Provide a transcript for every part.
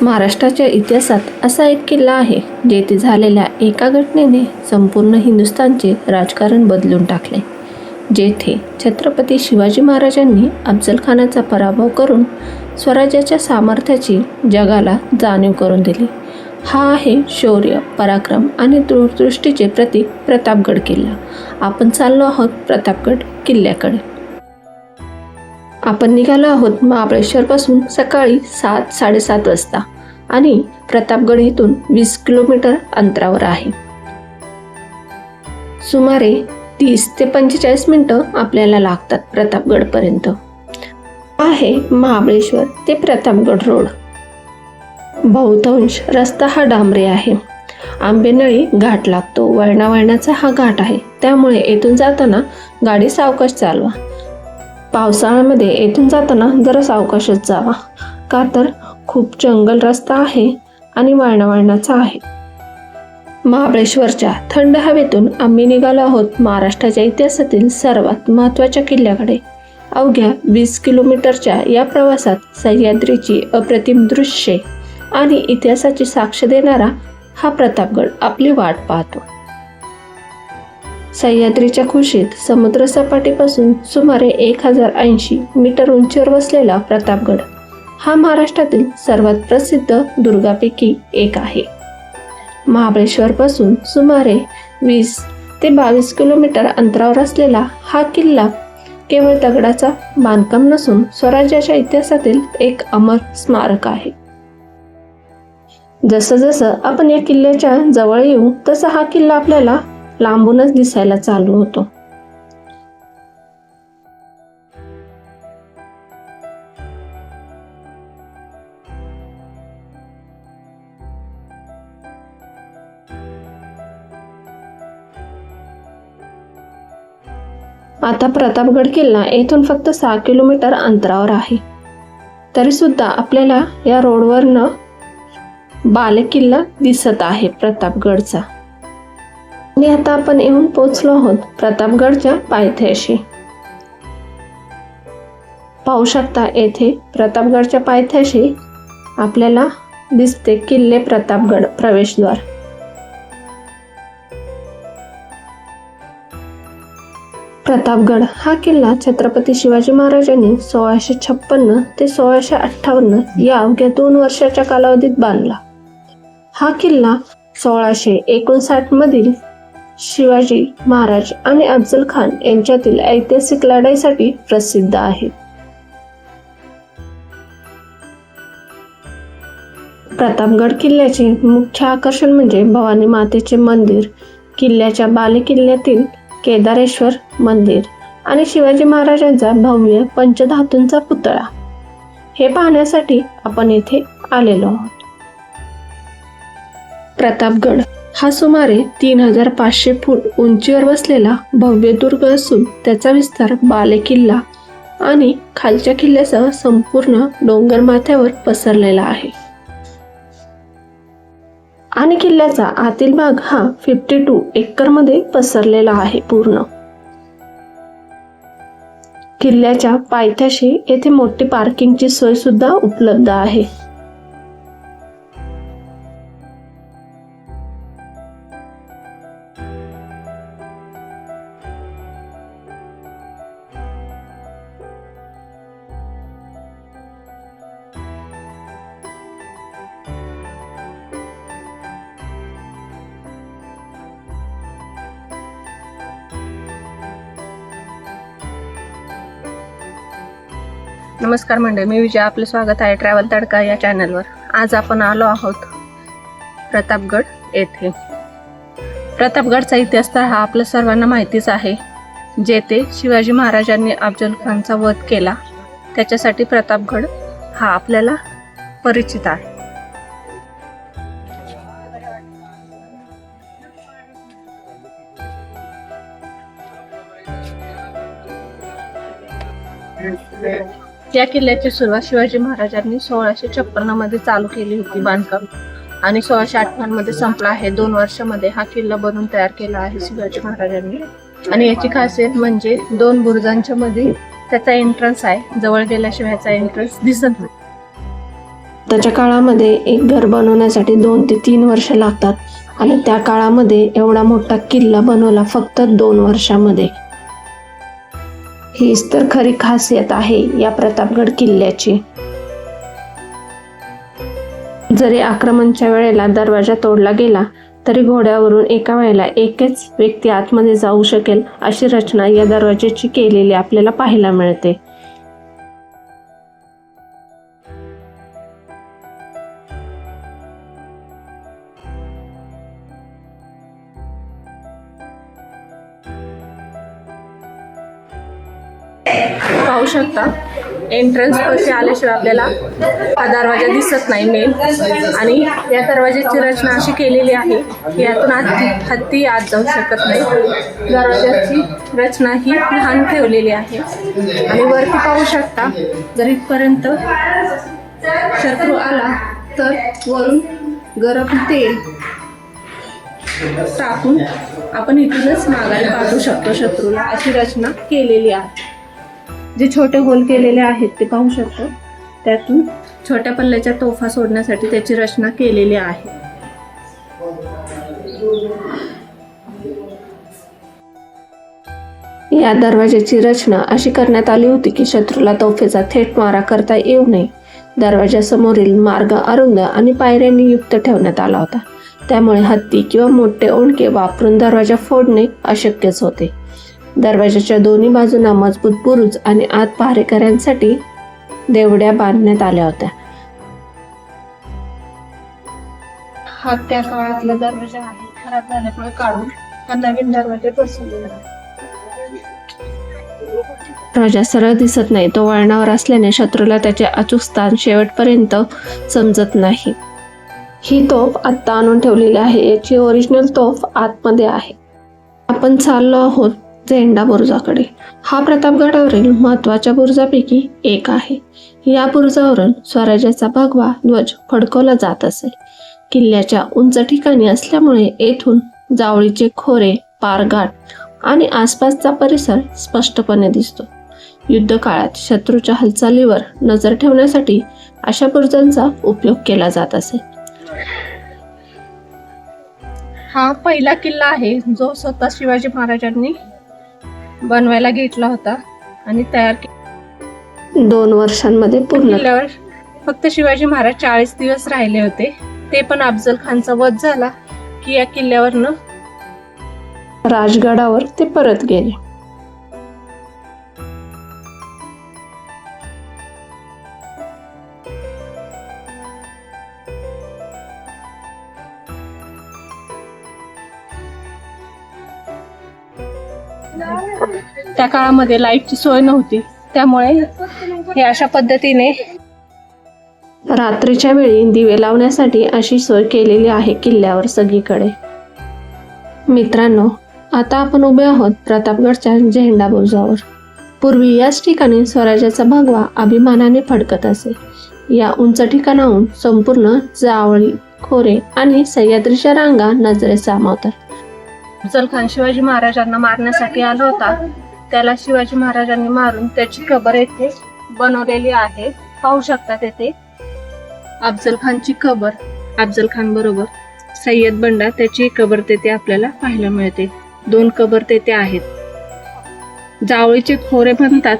महाराष्ट्राच्या इतिहासात असा एक किल्ला आहे जेथे झालेल्या एका घटनेने संपूर्ण हिंदुस्थानचे राजकारण बदलून टाकले. जेथे छत्रपती शिवाजी महाराजांनी अफजलखानाचा पराभव करून स्वराज्याच्या सामर्थ्याची जगाला जाणीव करून दिली. हा आहे शौर्य, पराक्रम आणि दूरदृष्टीचे प्रतीक प्रतापगड किल्ला. आपण चाललो आहोत प्रतापगड किल्ल्याकडे. आपण निघालो आहोत महाबळेश्वरपासून सकाळी 7-7:30 वाजता आणि प्रतापगड इथून 20 किलोमीटर अंतरावर आहे. सुमारे 30 ते 45 मिनिटं आपल्याला लागतात प्रतापगडपर्यंत. आहे महाबळेश्वर ते प्रतापगड रोड. बहुतांश रस्ता हा डांबरी आहे. आंबेनळी घाट लागतो. वळणावळणाचा हा घाट आहे, त्यामुळे येथून जाताना गाडी सावकाश चालवा. पावसाळ्यामध्ये येथून जाताना जरा सावकाशच जावा, का तर खूप जंगल रस्ता आहे आणि वळणावळणाचा आहे. महाबळेश्वरच्या थंड हवेतून आम्ही निघालो आहोत महाराष्ट्राच्या इतिहासातील सर्वात महत्त्वाच्या किल्ल्याकडे. अवघ्या 20 किलोमीटरच्या या प्रवासात सह्याद्रीची अप्रतिम दृश्ये आणि इतिहासाची साक्ष देणारा हा प्रतापगड आपली वाट पाहतो. सह्याद्रीच्या कुशीत समुद्रसपाटीपासून सुमारे 1080 मीटर उंचीवर वसलेला प्रतापगड हा महाराष्ट्रातील सर्वात प्रसिद्ध दुर्गांपैकी एक आहे. महाबळेश्वरपासून सुमारे 20 ते 22 किलोमीटर अंतरावर असलेला हा किल्ला केवळ दगडाचा बांधकाम नसून स्वराज्याच्या इतिहासातील एक अमर स्मारक आहे. जसं जसं आपण या किल्ल्याच्या जवळ येऊ तसा हा किल्ला आपल्याला लांबूनच दिसायला चालू होतो. आता प्रतापगड किल्ला येथून फक्त 6 किलोमीटर अंतरावर आहे. तरी सुद्धा आपल्याला या रोडवरनं बालेकिल्ला दिसत आहे प्रतापगडचा. आणि आता आपण येऊन पोहोचलो आहोत प्रतापगडच्या पायथ्याशी. पाहू शकता येथे प्रतापगडच्या पायथ्याशी आपल्याला दिसते किल्ले प्रतापगड प्रवेशद्वार. प्रतापगड हा किल्ला छत्रपती शिवाजी महाराजांनी 1656 ते 1658 या अवघ्या 2 वर्षाच्या कालावधीत बांधला. हा किल्ला 1659 मधील शिवाजी महाराज आणि अफजल खान यांच्यातील ऐतिहासिक लढाईसाठी प्रसिद्ध आहे. प्रतापगड किल्ल्याचे मुख्य आकर्षण म्हणजे भवानी मातेचे मंदिर, किल्ल्याच्या बालेकिल्ल्यातील केदारेश्वर मंदिर आणि शिवाजी महाराजांचा भव्य पंचधातूंचा पुतळा. हे पाहण्यासाठी आपण येथे आलेलो आहोत. प्रतापगड हा सुमारे 3500 फूट उंचीवर वसलेला भव्य दुर्ग असून त्याचा विस्तार बालेकिल्ला आणि खालच्या किल्ल्यासह संपूर्ण डोंगर माथ्यावर पसरलेला आहे. आणि किल्ल्याचा आतील भाग हा 52 एकरमध्ये पसरलेला आहे पूर्ण. किल्ल्याच्या पायथ्याशी येथे मोठी पार्किंगची सोय सुद्धा उपलब्ध आहे. नमस्कार मंडळी, मी विजय. आपले स्वागत आहे ट्रॅव्हल तडका या चॅनलवर. आज आपण आलो आहोत प्रतापगड येथे. प्रतापगडचा इतिहास तर हा आपल्या सर्वांना माहितीच आहे. जेथे शिवाजी महाराजांनी अफजल खानचा वध केला त्याच्यासाठी प्रतापगड हा आपल्याला परिचित आहे. या किल्ल्याची सुरुवात शिवाजी महाराजांनी 1656 मध्ये चालू केली होती बांधकाम आणि 1658 मध्ये संपला आहे. 2 वर्षामध्ये हा किल्ला बनवून तयार केला आहे शिवाजी महाराजांनी. आणि याची खासियत म्हणजे 2 बुरुजांच्या मध्ये त्याचा एंट्रन्स आहे. जवळ गेल्याशिवाय याचा एंट्रन्स दिसत नाही. त्याच्या काळामध्ये एक घर बनवण्यासाठी 2 ते 3 वर्ष लागतात आणि त्या काळामध्ये एवढा मोठा किल्ला बनवला फक्त 2 वर्षामध्ये. हीच तर खरी खासियत आहे या प्रतापगड किल्ल्याची. जरी आक्रमणाच्या वेळेला दरवाजा तोडला गेला तरी घोड्यावरून एका वेळेला एकच व्यक्ती आतमध्ये जाऊ शकेल अशी रचना या दरवाजाची केलेली आपल्याला पाहायला मिळते. पाहू शकता एंट्रन्स पाशी आल्याशिवाय आपल्याला हा दरवाजा दिसत नाही मेन. आणि या दरवाजाची रचना अशी केलेली आहे की यातून हत्ती आत जाऊ शकत नाही. दरवाजाची रचना ही लहान ठेवलेली आहे. आणि वरती पाहू शकता जर इथपर्यंत शत्रू आला तर वरून गरम तेल टाकून आपण इथूनच माघारी पाठवू शकतो शत्रूला, अशी रचना केलेली आहे. जे छोटे होल केलेले आहेत ते पाहू शकतो, त्यातून छोट्या पल्ल्याच्या तोफा सोडण्यासाठी त्याची रचना केलेली आहे. या दरवाजाची रचना अशी करण्यात आली होती की शत्रूला तोफेचा थेट मारा करता येऊ नये. दरवाजासमोरील मार्ग अरुंद आणि पायऱ्यांनी युक्त ठेवण्यात आला होता, त्यामुळे हत्ती किंवा मोठे ओंडके वापरून दरवाजा फोडणे अशक्यच होते. दरवाजाच्या दोन्ही बाजूंना मजबूत बुरुज आणि आत पहारेकऱ्यांसाठी देवड्या बांधण्यात आल्या होत्या. हा त्या काळातला दरवाजा आहे, खराब झाल्यामुळे काढून हा नवीन दरवाजा बसवलेला आहे. दरवाजा सरळ दिसत नाही, तो वळणावर असल्याने शत्रूला त्याचे अचूक स्थान शेवटपर्यंत समजत नाही. ही तोफ आत्ता आणून ठेवलेली आहे, याची ओरिजिनल तोफ आतमध्ये आहे. आपण चाललो आहोत झेंडा बुरुजाकडे. हा प्रतापगडावरील महत्त्वाच्या बुरुजापैकी एक आहे. या बुरुजावरून स्वराज्याचा भगवा ध्वज फडकवला जात असे. किल्ल्याच्या उंच ठिकाणी असल्यामुळे येथून जावळीचे खोरे, पारघाट आणि आसपासचा परिसर स्पष्टपणे दिसतो. युद्ध काळात शत्रूच्या हालचालीवर नजर ठेवण्यासाठी अशा बुरुजांचा उपयोग केला जात असे. हा पहिला किल्ला आहे जो स्वतः शिवाजी महाराजांनी बनवायला घेतला होता आणि तयार केला. 2 वर्षांमध्ये पूर्ण. किल्ल्यावर फक्त शिवाजी महाराज 40 दिवस राहिले होते, ते पण अफजल खानचा वध झाला की या किल्ल्यावरनं राजगडावर ते परत गेले. त्या काळामध्ये लाईटची सोय नव्हती, त्यामुळे हे अशा पद्धतीने रात्रीच्या वेळी दिवे लावण्यासाठी अशी सोय केलेली आहे किल्ल्यावर सगळीकडे. मित्रांनो, आता आपण उभे आहोत प्रतापगडच्या झेंडा बुरुजावर. पूर्वी याच ठिकाणी स्वराज्याचा भगवा अभिमानाने फडकत असे. या उंच ठिकाणाहून संपूर्ण जावळी, खोरे आणि सह्याद्रीच्या रांगा नजरेस सामावतात. अफजल खान शिवाजी महाराजांना मारण्यासाठी आला होता, त्याला शिवाजी महाराजांनी मारून त्याची कबर येथे बनवलेली आहे. पाहू शकता तेथे अफजल खानची कबर, अफजल खान बरोबर सय्यद बंडा त्याची कबर तेथे आपल्याला पाहायला मिळते. 2 कबर तेथे आहेत. जावळीचे खोरे म्हणतात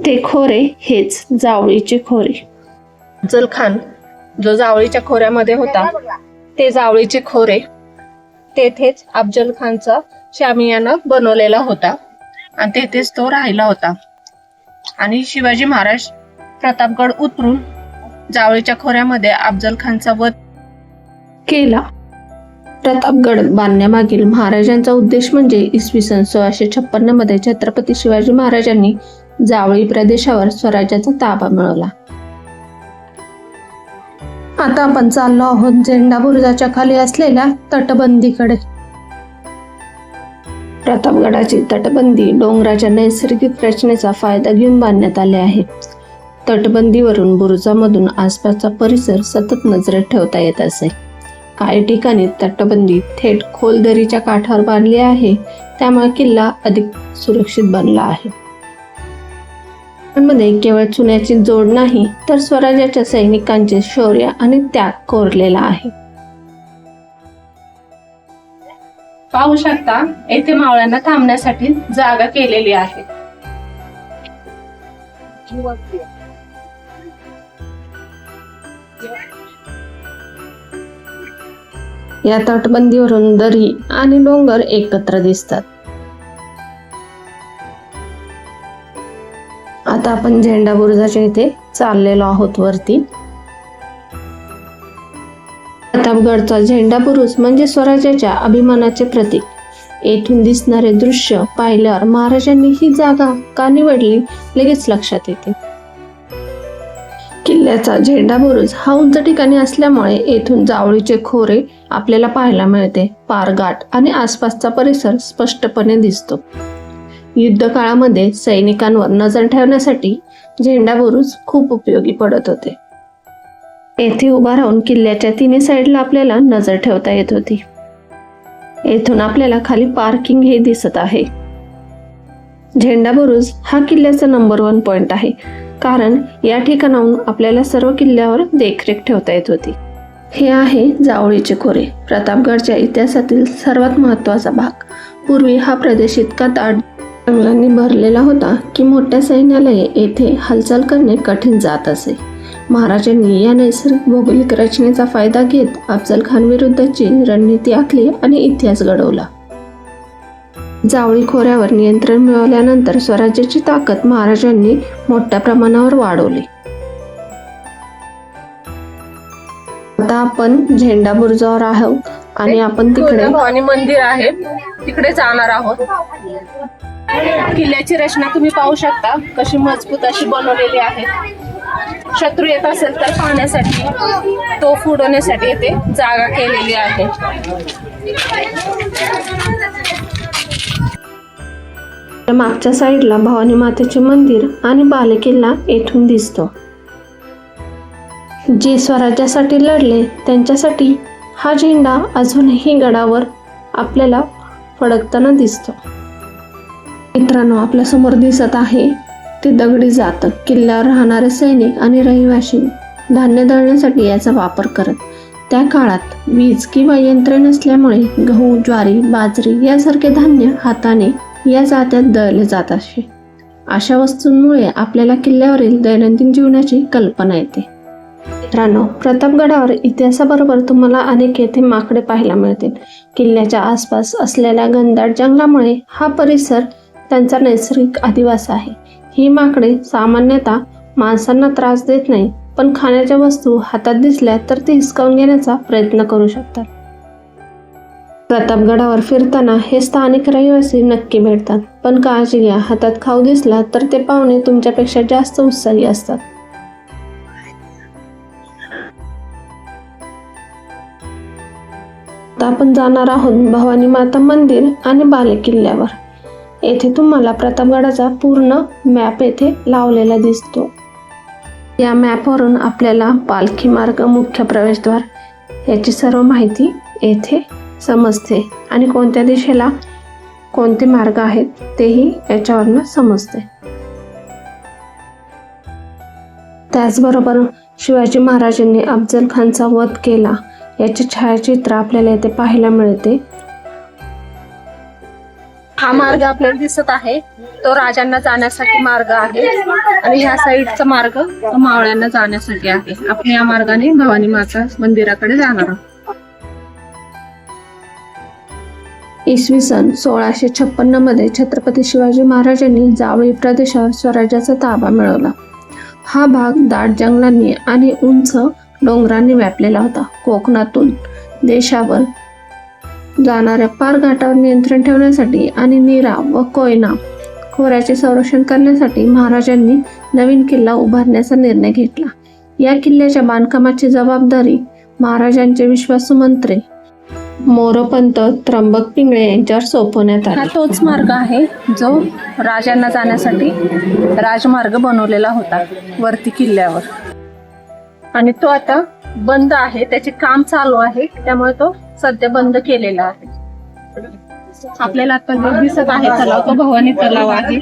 ते खोरे हेच जावळीचे खोरे. अफजल खान जो जावळीच्या खोऱ्यामध्ये होता ते जावळीचे खोरे तेथेच अफजल खानचा शामियाना बनवलेला होता आणि तेथेच तो राहिला होता. आणि शिवाजी महाराज प्रतापगड उतरून जावळीच्या खोऱ्यामध्ये अफजल खानचा वध केला. प्रतापगड बांधण्यामागील महाराजांचा उद्देश म्हणजे इसवी सन 1656 मध्ये छत्रपती शिवाजी महाराजांनी जावळी प्रदेशावर स्वराज्याचा ताबा मिळवला. आता आपण चाललो आहोत झेंडा बुरुजाच्या खाली असलेल्या तटबंदीकडे. प्रतापगडाची तटबंदी डोंगराच्या नैसर्गिक रचनेचा फायदा घेऊन बांधण्यात आले आहे. तटबंदीवरून बुरुजामधून आसपासचा परिसर सतत नजरेत ठेवता येत असे. काही ठिकाणी तटबंदी थेट खोल दरीच्या काठावर बांधली आहे, त्यामुळे किल्ला अधिक सुरक्षित बनला आहे. मध्ये केवळ चुन्याची जोड नाही तर स्वराज्याच्या सैनिकांचे शौर्य आणि त्याग कोरलेला आहे. पाहू शकता येथे मावळ्यांना थांबण्यासाठी जागा केलेली आहे. या तटबंदीवरून दरी आणि डोंगर एकत्र दिसतात. आता आपण झेंडा बुरुजाच्या इथे चाललेलो आहोत वरती. प्रतापगडचा झेंडा बुरुज म्हणजे स्वराज्याच्या अभिमानाचे प्रतीक. येथून दिसणारे दृश्य पाहिल्यावर महाराजांनी ही जागा का निवडली लगेच लक्षात येते. किल्ल्याचा झेंडा बुरुज हा उंच ठिकाणी असल्यामुळे येथून जावळीचे खोरे आपल्याला पाहायला मिळते. पारघाट आणि आसपासचा परिसर स्पष्टपणे दिसतो. युद्ध काळामध्ये सैनिकांवर नजर ठेवण्यासाठी झेंडा बुरुज खूप उपयोगी पडत होते. येथे उभा राहून किल्ल्याच्या तिन्ही साईडला आपल्याला नजर ठेवता येत होती. येथून आपल्याला खाली पार्किंग हे दिसत आहे. झेंडा बुरुज हा किल्ल्याचा नंबर 1 पॉइंट आहे, कारण या ठिकाणाहून आपल्याला सर्व किल्ल्यावर देखरेख ठेवता येत होती. हे आहे जावळीचे खोरे, प्रतापगडच्या इतिहासातील सर्वात महत्त्वाचा भाग. पूर्वी हा प्रदेश इतका दाट जंगलांनी भरलेला होता की मोठ्या सैन्याला येथे हालचाल करणे कठीण जात असे. महाराजांनी या नैसर्गिक भौगोलिक रचनेचा फायदा घेत अफजल खान विरुद्धची रणनीती आखली आणि इतिहास घडवला. जावळी खोऱ्यावर नियंत्रण मिळवल्यानंतर स्वराज्याची ताकद महाराजांनी मोठ्या प्रमाणावर वाढवली. आता आपण झेंडा बुरुजावर आहोत आणि आपण तिकडे भवानी मंदिर आहे तिकडे जाणार आहोत. किल्ल्याची रचना तुम्ही पाहू शकता कशी मजबूत अशी बनवलेली आहे. शत्रू येत असेल तर पाहण्यासाठी, तोफ उडवण्यासाठी येथे जागा केलेली आहे. मागच्या साईडला भवानी मातेचे मंदिर आणि बालेकिल्ला येथून दिसतो. जे स्वराज्यासाठी लढले त्यांच्यासाठी हा झेंडा अजूनही गडावर आपल्याला फडकताना दिसतो. मित्रांनो, आपल्या समोर दिसत आहे ते दगडी जात. किल्ल्यावर राहणारे सैनिक आणि रहिवासी धान्य दळण्यासाठी याचा वापर करत. त्या काळात वीज किंवा यंत्र नसल्यामुळे गहू, ज्वारी, बाजरी यासारखे धान्य हाताने या जात्यात दळले जात असे. अशा वस्तूंमुळे आपल्याला किल्ल्यावरील दैनंदिन जीवनाची कल्पना येते. मित्रांनो, प्रतापगडावर इतिहासाबरोबर तुम्हाला अनेक येथे माकडे पाहायला मिळतील. किल्ल्याच्या आसपास असलेल्या घनदाट जंगलामुळे हा परिसर त्यांचा नैसर्गिक अधिवास आहे. ही माकडे सामान्यतः माणसांना त्रास देत नाही, पण खाण्याच्या वस्तू हातात दिसल्या तर ते हिसकावून घेण्याचा प्रयत्न करू शकतात. प्रतापगडावर फिरताना हे स्थानिक रहिवासी नक्की भेटतात, पण काळजी घ्या, हातात खाऊ दिसला तर ते पाहुणे तुमच्यापेक्षा जास्त उत्साही असतात. आता आपण जाणार आहोत भवानी माता मंदिर आणि बालेकिल्ल्यावर. येथे तुम्हाला प्रतापगडाचा पूर्ण मॅप येथे लावलेला दिसतो. या मॅपवरून आपल्याला पालखी मार्ग, मुख्य प्रवेशद्वार याची सर्व माहिती येथे समजते आणि कोणत्या दिशेला कोणते मार्ग आहेत तेही याच्यावरून समजते. त्याचबरोबर शिवाजी महाराजांनी अफजल खानचा वध केला याचे छायाचित्र आपल्याला येथे पाहायला मिळते. हा मार्ग आपल्याला दिसत आहे तो राजांना जाण्यासाठी मार्ग आहे आणि ह्या साईडचा मार्ग तो मावळ्यांना जाण्यासाठी आहे. आपण या मार्गाने भवानी माता मंदिराकडे जाणार आहोत. इसवी सन 1656 मध्ये छत्रपती शिवाजी महाराजांनी जावळी प्रदेशावर स्वराज्याचा ताबा मिळवला. हा भाग दाट जंगलांनी आणि उंच डोंगरांनी व्यापलेला होता. कोकणातून देशावर जाणाऱ्या पारघाटावर नियंत्रण ठेवण्यासाठी आणि नीरा व कोयना खोऱ्याचे संरक्षण करण्यासाठी महाराजांनी नवीन किल्ला उभारण्याचा निर्णय घेतला. या किल्ल्याच्या बांधकामाची जबाबदारी महाराजांचे विश्वासू मंत्री मोरोपंत त्र्यंबक पिंगळे यांच्यावर सोपवण्यात आली. हा तोच मार्ग आहे जो राजांना जाण्यासाठी राजमार्ग बनवलेला होता वरती किल्ल्यावर, आणि तो आता बंद आहे. त्याचे काम चालू आहे, त्यामुळे तो सध्या बंद केलेला आहे. आपल्याला आता जो दिसत आहे तलाव तो भवानी तलाव आहे.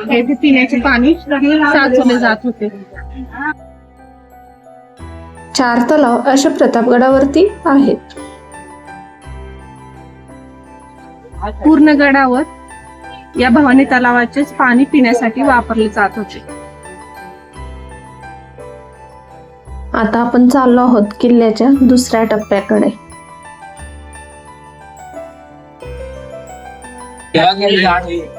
येथे पिण्याचे पाणी साचवले जात होते. 4 तलाव अशा प्रतापगडावरती आहेत. पूर्ण गडावर या भवानी तलावाचेच पाणी पिण्यासाठी वापरले जात होते. आता आपण चाललो आहोत किल्ल्याच्या दुसऱ्या टप्प्याकडे.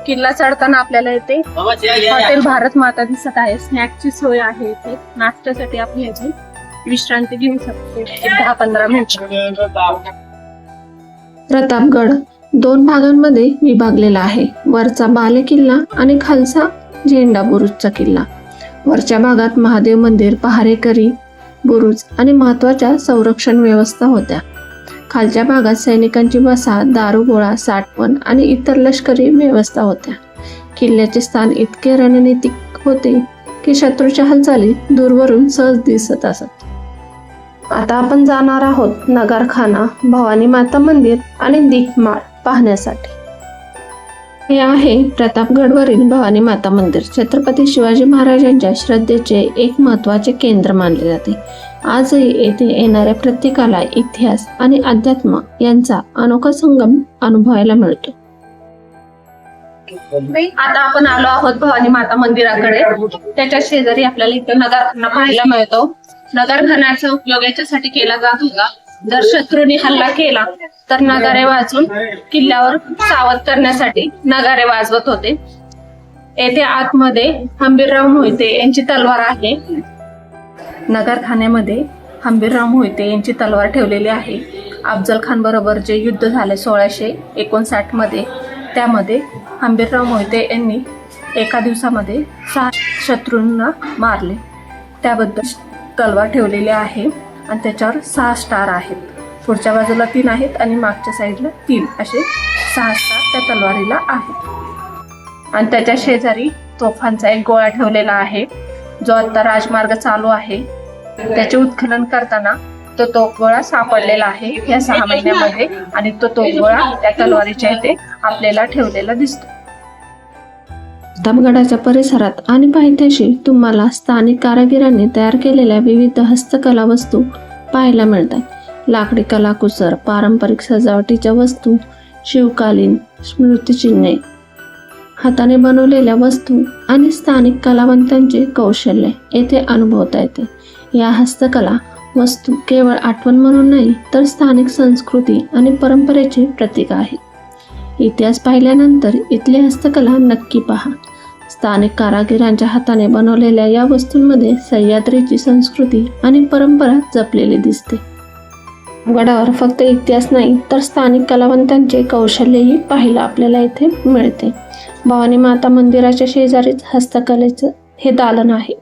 किल्ला चढताना आपल्याला इथे हॉटेल भारत माता दिसत आहे. स्नॅक्सची सोय आहे इथे. नाश्त्यासाठी आपण इथे विश्रांती घेऊ शकतो 10-15 मिनिट. प्रतापगड 2 भागांमध्ये विभागलेला आहे. वरचा बाले किल्ला आणि खालचा झेंडा बुरुजचा किल्ला. वरच्या भागात महादेव मंदिर, पहारेकरी बुरुज आणि महत्वाच्या संरक्षण व्यवस्था होत्या. खालच्या भागात सैनिकांची वसा, दारुगोळा, साठवण आणि इतर लष्करी व्यवस्था होत्या. किल्ल्याचे स्थान इतके रणनीतिक होते की शत्रूच्या हालचाली दूरवरून सहज दिसत असत. आता आपण जाणार आहोत नगरखाना, भवानी माता मंदिर आणि दीपमाळ पाहण्यासाठी. हे आहे प्रतापगडवरील भवानी माता मंदिर. छत्रपती शिवाजी महाराजांच्या श्रद्धेचे एक महत्त्वाचे केंद्र मानले जाते. आजही येथे येणाऱ्या प्रत्येकाला इतिहास आणि अध्यात्म यांचा अनोखा संगम अनुभवायला मिळतो. आता आपण आलो आहोत भवानी माता मंदिराकडे. त्याच्या शेजारी आपल्याला इथे नगरखाना पाहायला मिळतो. नगरखान्याचा उपयोग याच्यासाठी केला जात होता, जर शत्रूंनी हल्ला केला तर नगारे वाजून किल्ल्यावर सावध करण्यासाठी नगारे वाजवत होते. येथे आतमध्ये हंबीरराव मोहिते यांची तलवार आहे. नगरखान्यामध्ये हंबीरराव मोहिते यांची तलवार ठेवलेली आहे. अफजल खान बरोबर जे युद्ध झाले 1659 मध्ये, त्यामध्ये हंबीरराव मोहिते यांनी एका दिवसामध्ये 6 शत्रूंना मारले. त्याबद्दल तलवार ठेवलेली आहे आणि त्याच्यावर 6 स्टार आहेत. पुढच्या बाजूला 3 आहेत आणि मागच्या साईडला 3 असे 6 स्टार त्या तलवारीला आहेत. आणि त्याच्या शेजारी तोफांचा एक गोळा ठेवलेला आहे, जो आता राजमार्ग चालू आहे त्याचे उत्खनन करताना तो तोफगोळा सापडलेला आहे या 6 महिन्यामध्ये. आणि तो तोफगोळा त्या तलवारीच्या इथे आपल्याला ठेवलेला दिसतो. प्रतापगडाच्या परिसरात आणि पायथ्याशी तुम्हाला स्थानिक कारागिरांनी तयार केलेल्या विविध हस्तकला वस्तू पाहायला मिळतात. लाकडी कलाकुसर, पारंपरिक सजावटीच्या वस्तू, शिवकालीन स्मृतिचिन्हे, हाताने बनवलेल्या वस्तू आणि स्थानिक कलावंतांचे कौशल्य येथे अनुभवता येते. या हस्तकला वस्तू केवळ आठवण म्हणून नाही, तर स्थानिक संस्कृती आणि परंपरेचे प्रतीक आहे. इतिहास पाहिल्यानंतर इथली हस्तकला नक्की पहा. स्थानिक कारागिरांच्या हाताने बनवलेल्या या वस्तूंमध्ये सह्याद्रीची संस्कृती आणि परंपरा जपलेली दिसते. गडावर फक्त इतिहास नाही, तर स्थानिक कलावंतांचे कौशल्यही पाहायला आपल्याला इथे मिळते. भवानी माता मंदिराच्या शेजारीच हस्तकलेचं हे दालन आहे.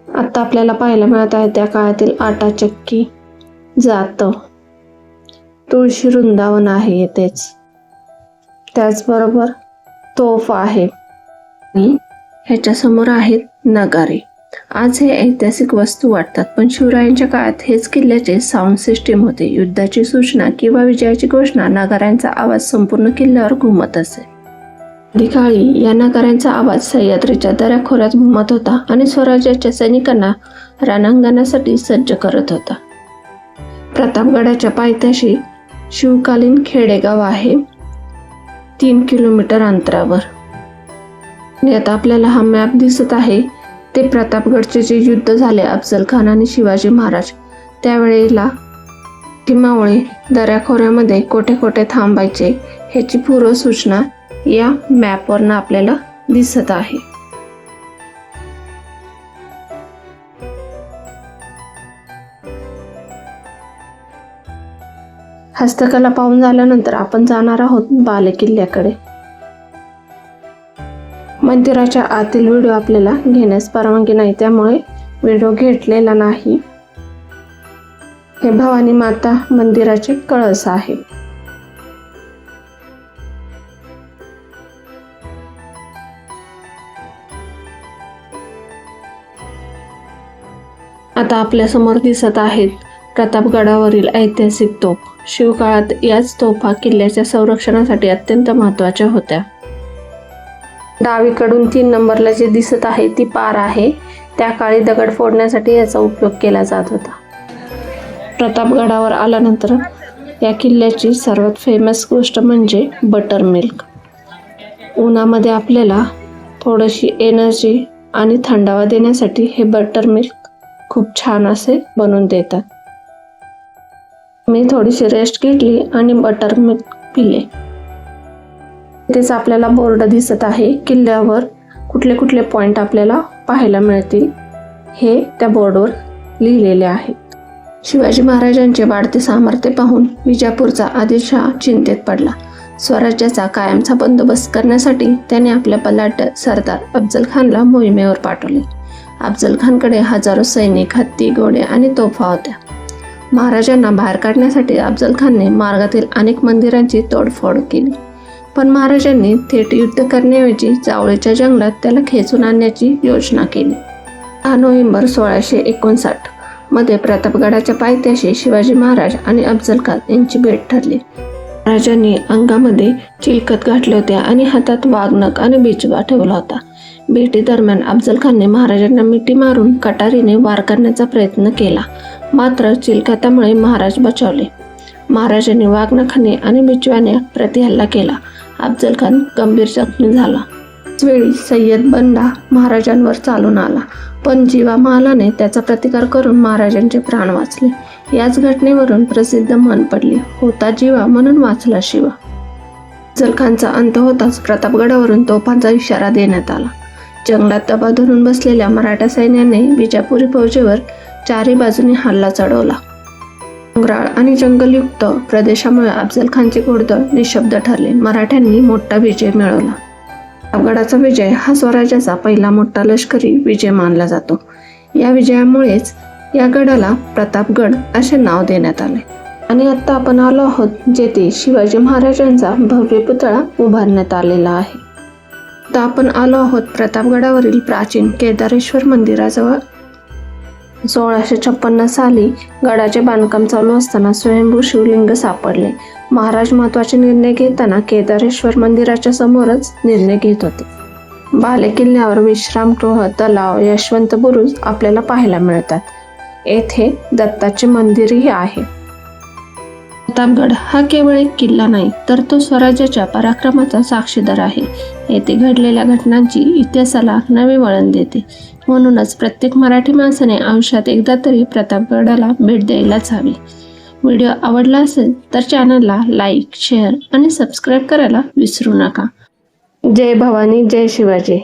आता आपल्याला पाहायला मिळत आहे त्या काळातील आटाचक्की, जातं, तुळशी वृंदावन आहे येथेच. त्याचबरोबर तोफ आहे आणि ह्याच्या समोर आहेत नगारे. आज हे ऐतिहासिक वस्तू वाटतात, पण शिवरायांच्या काळात हेच किल्ल्याचे साऊंड सिस्टीम होते. युद्धाची सूचना किंवा विजयाची घोषणा नगाऱ्यांचा आवाज संपूर्ण किल्ल्यावर घुमत असे. काळी या नगाऱ्यांचा आवाज सह्याद्रीच्या दऱ्याखोऱ्यात घुमत होता आणि स्वराज्याच्या सैनिकांना रणांगणासाठी सज्ज करत होता. प्रतापगडाच्या पायथ्याशी शिवकालीन खेडेगाव आहे 3 किलोमीटर अंतरावर. आणि आता आपल्याला हा मॅप दिसत आहे ते प्रतापगडचे जे युद्ध झाले अफजल खान आणि शिवाजी महाराज, त्यावेळेला किमावळे दऱ्याखोऱ्यामध्ये कोठे कोठे थांबायचे ह्याची पूर्व सूचना या मॅपवरनं आपल्याला दिसत आहे. हस्तकला पाहून झाल्यानंतर आपण जाणार आहोत बाले किल्ल्याकडे. मंदिराच्या आतील व्हिडिओ आपल्याला घेण्यास परवानगी नाही, त्यामुळे व्हिडिओ घेतलेला नाही. हे भवानी माता मंदिराचे कळस आहे. आता आपल्या समोर दिसत आहेत प्रतापगडावरील ऐतिहासिक तोफ. शिवकाळात याच तोफा किल्ल्याच्या संरक्षणासाठी अत्यंत महत्त्वाच्या होत्या. डावीकडून 3 नंबरला जे दिसत आहे ती पार आहे. त्या काळी दगड फोडण्यासाठी याचा उपयोग केला जात होता. प्रतापगडावर आल्यानंतर या किल्ल्याची सर्वात फेमस गोष्ट म्हणजे बटर मिल्क. उन्हामध्ये आपल्याला थोडीशी एनर्जी आणि थंडावा देण्यासाठी हे बटर मिल्क खूप छान असे बनवून देतात. मी थोडीशी रेस्ट घेतली आणि बटर मिल्क पिले. इथेच आपल्याला बोर्ड दिसत आहे. किल्ल्यावर कुठले कुठले पॉइंट आपल्याला पाहायला मिळतील हे त्या बोर्डवर लिहिलेले आहे. शिवाजी महाराजांचे वाढते सामर्थ्य पाहून विजापूरचा आदिलशहा चिंतेत पडला. स्वराज्याचा कायमचा बंदोबस्त करण्यासाठी त्याने आपल्या बलाढ्य सरदार अफजल खानला मोहिमेवर पाठवले. अफजल खानकडे हजारो सैनिक, हत्ती, घोडे आणि तोफा होत्या. महाराजांना बाहेर काढण्यासाठी अफजल खानने मार्गातील अनेक मंदिरांची तोडफोड केली. पण महाराजांनी थेट युद्ध करण्याऐवजी जावळीच्या जंगलात त्याला खेचून आणण्याची योजना केली. 6 नोव्हेंबर 1659 मध्ये प्रतापगडाच्या पायथ्याशी शिवाजी महाराज आणि अफजल खान यांची भेट ठरली. महाराजांनी अंगामध्ये चिलखत घातले होते आणि हातात वाघनख आणि बिचवा ठेवला होता. भेटीदरम्यान अफजल खानने महाराजांना मिठी मारून कटारीने वार करण्याचा प्रयत्न केला, मात्र चिलखतामुळे महाराज बचावले. महाराजांनी वाघनखाने आणि बिचव्याने प्रतिहल्ला केला. अफजल खान गंभीर जखमी झाला. त्यावेळी सय्यद बंडा महाराजांवर चालून आला, पण जीवामालाने त्याचा प्रतिकार करून महाराजांचे प्राण वाचले. याच घटनेवरून प्रसिद्ध म्हण पडली, होता जीवा म्हणून वाचला शिवा. अफजल खानचा अंत होताच प्रतापगडावरून तोफांचा इशारा देण्यात आला. जंगलात दबा धरून बसलेल्या मराठा सैन्याने विजापुरी फौजेवर चारी बाजूने हल्ला चढवला. डोंगराळ आणि जंगलयुक्त प्रदेशामुळे अफजल खानचे घोडदळ निशब्द ठरले. मराठ्यांनी मोठा विजय मिळवला. प्रतापगडाचा विजय हा स्वराज्याचा पहिला मोठा लष्करी विजय मानला जातो. या विजयामुळेच या गडाला प्रतापगड असे नाव देण्यात आले. आणि आता आपण आलो आहोत जेथे शिवाजी महाराजांचा भव्य पुतळा उभारण्यात आलेला आहे. आता आपण आलो आहोत प्रतापगडावरील प्राचीन केदारेश्वर मंदिराजवळ. 1656 साली गडाचे बांधकाम चालू असताना स्वयंभू शिवलिंग सापडले. महाराज महत्त्वाचे निर्णय घेताना केदारेश्वर मंदिराच्या समोरच निर्णय घेत होते. बालेकिल्ल्यावर विश्रामगृह, तलाव, यशवंत बुरुज आपल्याला पाहायला मिळतात. येथे दत्ताचे मंदिरही आहे. प्रतापगड हा केवळ एक किल्ला नाही, तर तो स्वराज्याच्या पराक्रमाचा साक्षीदार आहे. येथे घडलेल्या घटनांची इतिहासाला नवे वळण देते. म्हणूनच प्रत्येक मराठी माणसाने आयुष्यात एकदा तरी प्रतापगडाला भेट द्यायलाच हवी. व्हिडिओ आवडला असेल तर चॅनलला लाईक, शेअर आणि सबस्क्राईब करायला विसरू नका. जय भवानी, जय शिवाजी.